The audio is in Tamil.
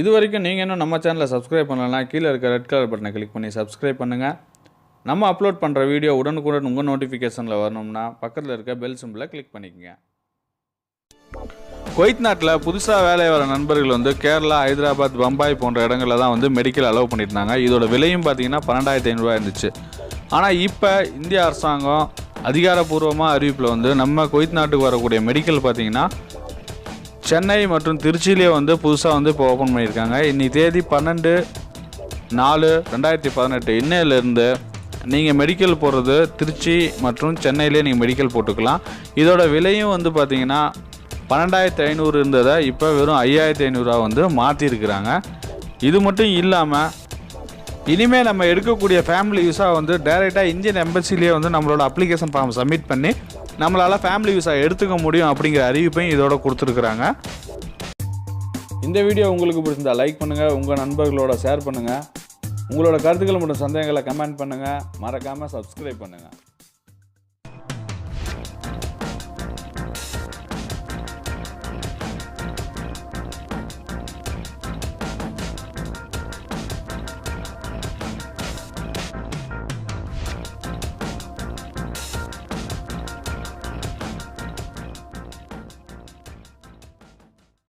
இதுவரைக்கும் நீங்கள் இன்னும் நம்ம சேனலை சப்ஸ்கிரைப் பண்ணலன்னா கீழே இருக்க ரெட் கலர் பட்டனை கிளிக் பண்ணி சப்ஸ்கிரைப் பண்ணுங்கள். நம்ம அப்லோட் பண்ணுற வீடியோ உடனுக்குடன் உங்கள் நோட்டிஃபிகேஷனில் வரணும்னா பக்கத்தில் இருக்க பெல் சிம்பிளை கிளிக் பண்ணிக்கங்க. குவைத் நாட்டில் புதுசாக வேலை வர நண்பர்கள் வந்து கேரளா, ஹைதராபாத், பம்பாய் போன்ற இடங்களில் தான் வந்து மெடிக்கல் அலோவ் பண்ணியிருந்தாங்க. இதோட விலையும் பார்த்தீங்கன்னா 12,500 இருந்துச்சு. ஆனால் இப்போ இந்திய அரசாங்கம் அதிகாரப்பூர்வமாக அறிவிப்பில் வந்து நம்ம குவைத் நாட்டுக்கு வரக்கூடிய மெடிக்கல் பார்த்தீங்கன்னா சென்னை மற்றும் திருச்சியிலே வந்து புதுசாக வந்து இப்போ ஓப்பன் பண்ணியிருக்காங்க. இன்னைக்கு தேதி 12/4/2018. இன்னையிலேருந்து நீங்கள் மெடிக்கல் போடுறது திருச்சி மற்றும் சென்னையிலே நீங்கள் மெடிக்கல் போட்டுக்கலாம். இதோட விலையும் வந்து பார்த்தீங்கன்னா 12,500 இருந்ததை இப்போ வெறும் 5,500 வந்து மாற்றிருக்கிறாங்க. இது மட்டும் இல்லாமல் இனிமேல் நம்ம எடுக்கக்கூடிய ஃபேமிலி விசா வந்து டைரெக்டாக இந்தியன் எம்பசிலேயே வந்து நம்மளோட அப்ளிகேஷன் ஃபார்ம் சப்மிட் பண்ணி நம்மளால் ஃபேமிலி விசா எடுத்துக்க முடியும் அப்படிங்கிற அறிவிப்பையும் இதோட கொடுத்துருக்குறாங்க. இந்த வீடியோ உங்களுக்கு பிடிச்சிருந்தா லைக் பண்ணுங்கள், உங்கள் நண்பர்களோட ஷேர் பண்ணுங்கள், உங்களோட கருத்துக்கள் மற்றும் சந்தேகங்களை கமெண்ட் பண்ணுங்கள், மறக்காமல் சப்ஸ்கிரைப் பண்ணுங்கள்.